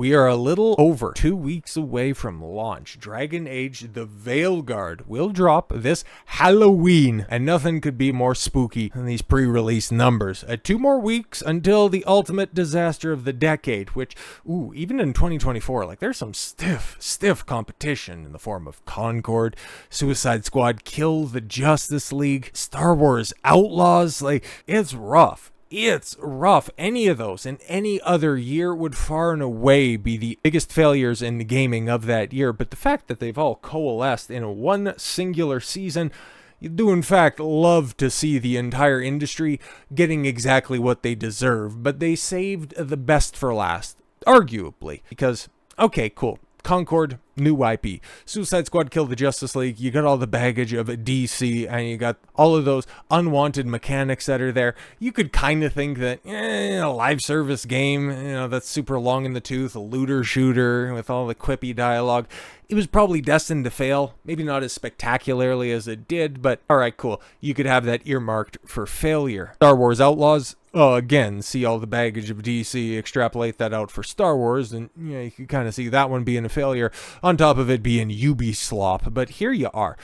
We are a little over 2 weeks away from launch. Dragon Age The Veilguard will drop this Halloween, and nothing could be more spooky than these pre-release numbers. 2 more weeks until the ultimate disaster of the decade, which, even in 2024, like there's some stiff competition in the form of Concord, Suicide Squad, Kill the Justice League, Star Wars Outlaws. Like, it's rough. It's rough. Any of those in any other year would far and away be the biggest failures in the gaming of that year. But the fact that they've all coalesced in one singular season, you do in fact love to see the entire industry getting exactly what they deserve. But they saved the best for last, arguably, because, okay, cool. Concord, new IP. Suicide Squad, Kill the Justice League. You got all the baggage of DC, and you got all of those unwanted mechanics that are there. You could kind of think that a live service game, that's super long in the tooth, a looter shooter with all the quippy dialogue, it was probably destined to fail. Maybe not as spectacularly as it did, but all right, cool. You could have that earmarked for failure. Star Wars Outlaws. Again, see all the baggage of DC, extrapolate that out for Star Wars, and you can kind of see that one being a failure, on top of it being Ubi slop. But here we are,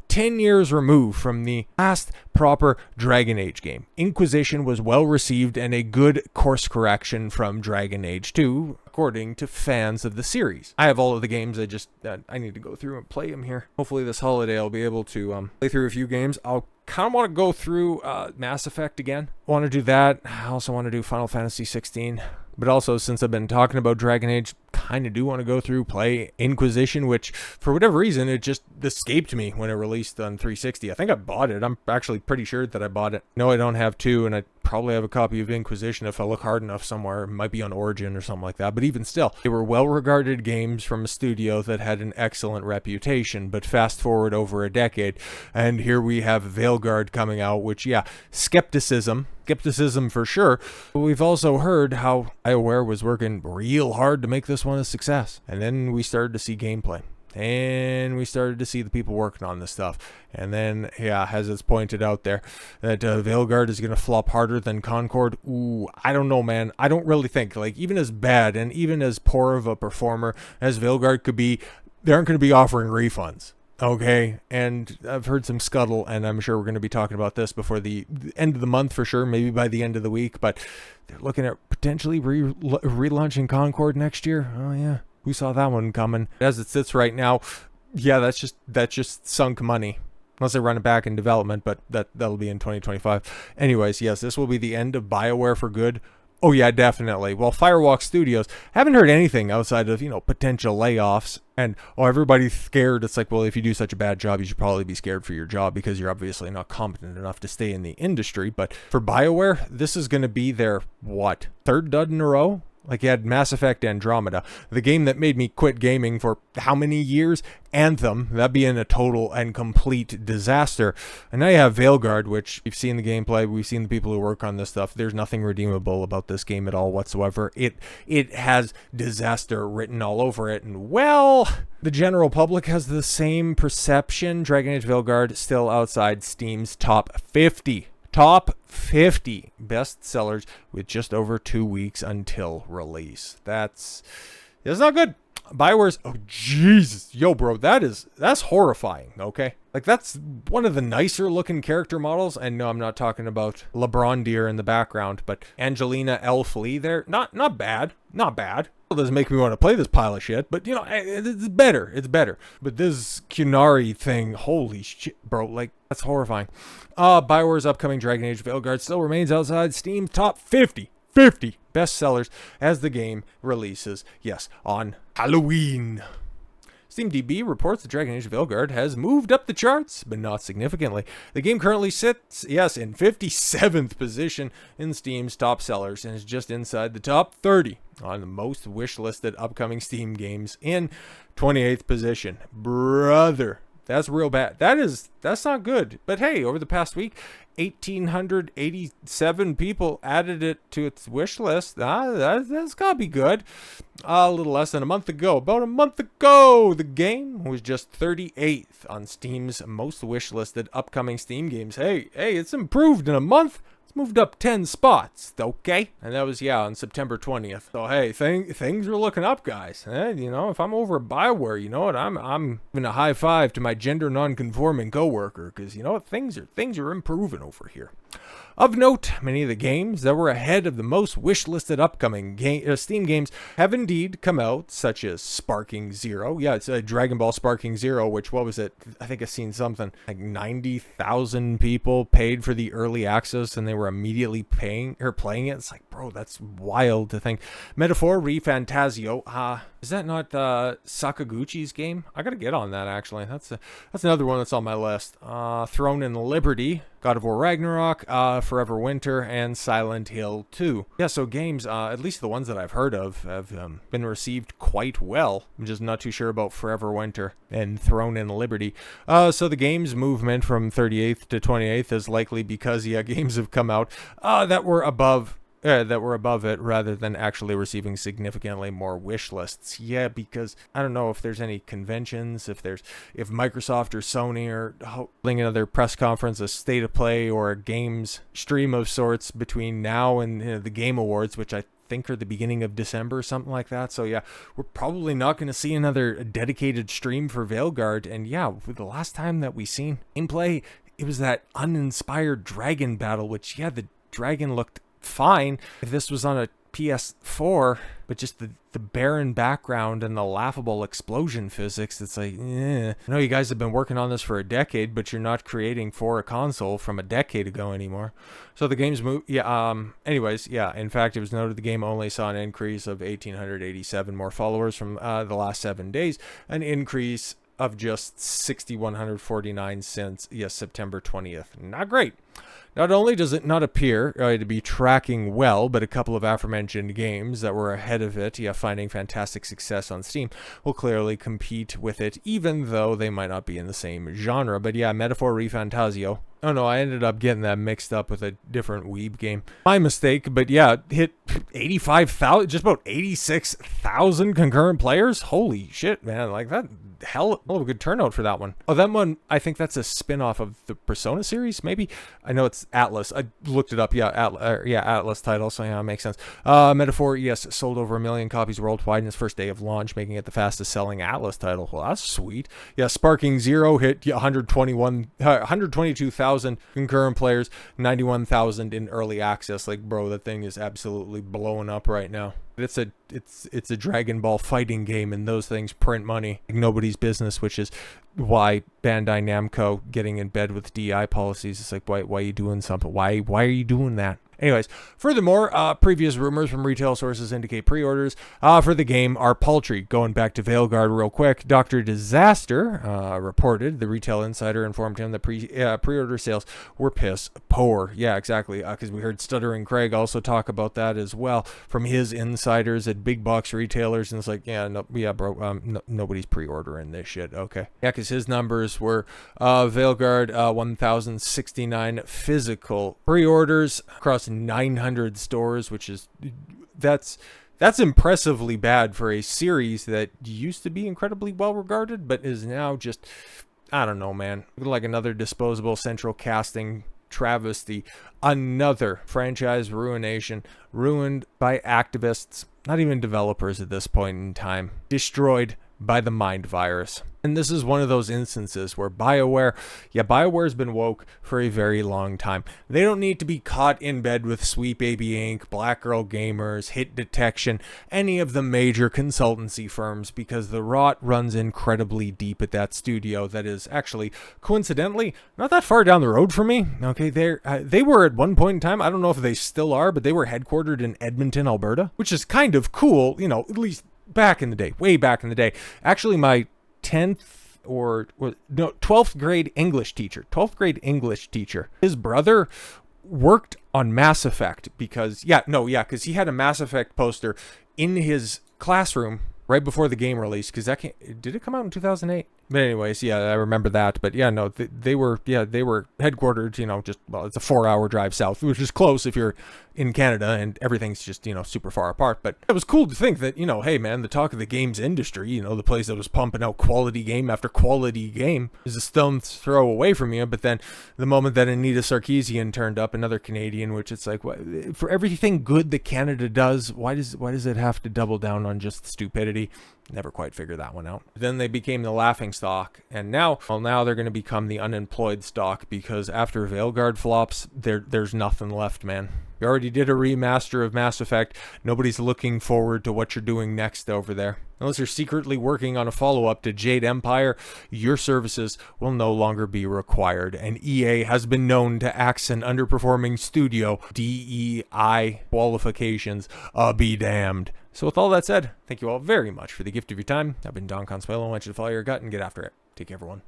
10 years removed from the last proper Dragon Age game. Inquisition was well received and a good course correction from Dragon Age 2, according to fans of the series. I have all of the games, I need to go through and play them here. Hopefully this holiday I'll be able to play through a few games. I'll kind of want to go through Mass Effect again. I want to do that. I also want to do Final Fantasy 16. But also, since I've been talking about Dragon Age, kind of do want to go through, play Inquisition, which, for whatever reason, it just escaped me when it released on 360. I think I bought it. I'm actually pretty sure that I bought it. No, I don't have 2, and I probably have a copy of Inquisition if I look hard enough somewhere. It might be on Origin or something like that. But even still, they were well-regarded games from a studio that had an excellent reputation. But fast forward over a decade, and here we have Veilguard coming out, which, skepticism for sure. But we've also heard how Bioware was working real hard to make this one a success. And then we started to see gameplay. And we started to see the people working on this stuff. And then, as it's pointed out there, that Veilguard is going to flop harder than Concord. I don't know, man. I don't really think, even as bad and even as poor of a performer as Veilguard could be, they aren't going to be offering refunds. Okay, and I've heard some scuttle, and I'm sure we're going to be talking about this before the end of the month for sure, maybe by the end of the week, but they're looking at potentially relaunching Concord next year. Oh, yeah. Who saw that one coming? As it sits right now, that's just sunk money. Unless they run it back in development, but that'll be in 2025. Anyways, yes, this will be the end of Bioware for good. Oh, yeah, definitely. Well, Firewalk Studios, haven't heard anything outside of, potential layoffs. And, everybody's scared. It's like, well, if you do such a bad job, you should probably be scared for your job because you're obviously not competent enough to stay in the industry. But for Bioware, this is going to be their, third dud in a row? Like, you had Mass Effect Andromeda, the game that made me quit gaming for how many years? Anthem, that being a total and complete disaster. And now you have Veilguard, which you've seen the gameplay, we've seen the people who work on this stuff. There's nothing redeemable about this game at all whatsoever. It has disaster written all over it. And, the general public has the same perception. Dragon Age Veilguard still outside Steam's top 50. Top 50 bestsellers with just over 2 weeks until release. That's not good. Bioware's, oh Jesus, yo bro, that's horrifying, okay? Like, that's one of the nicer looking character models, and no, I'm not talking about LeBron deer in the background, but Angelina L. Flea there, not bad. It doesn't make me want to play this pile of shit, but it's better. But this Kunari thing, holy shit, bro, like, that's horrifying. Bioware's upcoming Dragon Age Veilguard still remains outside Steam's top 50 bestsellers as the game releases, on Halloween. SteamDB reports that Dragon Age Veilguard has moved up the charts, but not significantly. The game currently sits, in 57th position in Steam's top sellers and is just inside the top 30 on the most wish-listed upcoming Steam games in 28th position. Brother, that's real bad. That's not good. But hey, over the past week, 1,887 people added it to its wish list. That's gotta be good. A little less than a month ago, the game was just 38th on Steam's most wish listed upcoming Steam games. Hey, it's improved in a month. It's moved up 10 spots, okay? And that was, yeah, on September 20th. So, hey, things are looking up, guys. You know, if I'm over at Bioware, you know what? I'm giving a high five to my gender non-conforming coworker, because, you know what? Things are improving over here. Of note, many of the games that were ahead of the most wish-listed upcoming Steam games have indeed come out, such as Sparking Zero. Yeah, it's a Dragon Ball Sparking Zero, which, what was it? I think I've seen something like 90,000 people paid for the early access, and they were immediately playing it. It's like, bro, that's wild to think. Metaphor ReFantazio. Is that not Sakaguchi's game? I gotta get on that, actually. That's another one that's on my list. Throne and Liberty, God of War Ragnarok, Forever Winter, and Silent Hill 2. Yeah, so games, at least the ones that I've heard of, have been received quite well. I'm just not too sure about Forever Winter and Throne and Liberty. So the games movement from 38th to 28th is likely because, yeah, games have come out that were above it rather than actually receiving significantly more wish lists. Yeah, because I don't know if there's any conventions, if Microsoft or Sony are holding another press conference, a state of play, or a games stream of sorts between now and the Game Awards, which I think are the beginning of December or something like that. So yeah, we're probably not going to see another dedicated stream for Veilguard. And yeah, the last time that we seen in play, it was that uninspired dragon battle, which, yeah, the dragon looked fine if this was on a PS4, but just the barren background and the laughable explosion physics, it's like, I know you guys have been working on this for a decade, but you're not creating for a console from a decade ago anymore. So the game's anyways, yeah, in fact, it was noted the game only saw an increase of 1,887 more followers from the last 7 days, an increase of just 6,149 since, yes, September 20th. Not great. Not only does it not appear to be tracking well, but a couple of aforementioned games that were ahead of it, finding fantastic success on Steam, will clearly compete with it, even though they might not be in the same genre. But yeah, Metaphor ReFantazio. Oh no, I ended up getting that mixed up with a different Weeb game. My mistake, but yeah, hit 85,000, just about 86,000 concurrent players. Holy shit, man, like that, hell of a good turnout for that one. Oh, that one, I think that's a spin-off of the Persona series, maybe? I know it's Atlas. I looked it up, Atlas title, so yeah, it makes sense. Metaphor, yes, sold over 1 million copies worldwide in its first day of launch, making it the fastest selling Atlas title. Well, that's sweet. Yeah, Sparking Zero hit 122,000 concurrent players, 91,000 in early access. Like, bro, that thing is absolutely blowing up right now. It's a Dragon Ball fighting game, and those things print money like nobody's business, which is why Bandai Namco getting in bed with DI policies. It's like, why are you doing something? Why are you doing that? Anyways, furthermore, previous rumors from retail sources indicate pre-orders for the game are paltry. Going back to Veilguard real quick, Dr. Disaster reported, the retail insider informed him that pre-order sales were piss poor. Yeah, exactly, because we heard Stuttering Craig also talk about that as well from his insiders at big box retailers, and it's like, nobody's pre-ordering this shit, okay. Yeah, because his numbers were Veilguard, 1,069 physical pre-orders across 900 stores, which is that's impressively bad for a series that used to be incredibly well regarded, but is now just, I don't know, man, like another disposable central casting travesty, another franchise ruination, ruined by activists, not even developers at this point in time, destroyed by the mind virus. And this is one of those instances where Bioware's been woke for a very long time. They don't need to be caught in bed with Sweet Baby Inc., Black Girl Gamers, Hit Detection, any of the major consultancy firms, because the rot runs incredibly deep at that studio that is actually, coincidentally, not that far down the road from me. Okay, they were at one point in time, I don't know if they still are, but they were headquartered in Edmonton, Alberta, which is kind of cool, at least back in the day, way back in the day. Actually, my 12th grade English teacher, his brother worked on Mass Effect because he had a Mass Effect poster in his classroom right before the game release, because did it come out in 2008? But anyways, yeah, I remember that. But yeah, no, they were headquartered, just, well, it's a 4-hour drive south, which is close if you're in Canada, and everything's just, super far apart. But it was cool to think that, hey man, the talk of the games industry, the place that was pumping out quality game after quality game, is a stone's throw away from you. But then the moment that Anita Sarkeesian turned up, another Canadian, which it's like, what, for everything good that Canada does, why does it have to double down on just stupidity? Never quite figured that one out. Then they became the laughing stock, and now they're going to become the unemployed stock, because after Veilguard flops, there's nothing left, man. You already did a remaster of Mass Effect. Nobody's looking forward to what you're doing next over there. Unless you're secretly working on a follow-up to Jade Empire, your services will no longer be required. And EA has been known to axe an underperforming studio. DEI qualifications, be damned. So with all that said, thank you all very much for the gift of your time. I've been Don Consuelo. I want you to follow your gut and get after it. Take care, everyone.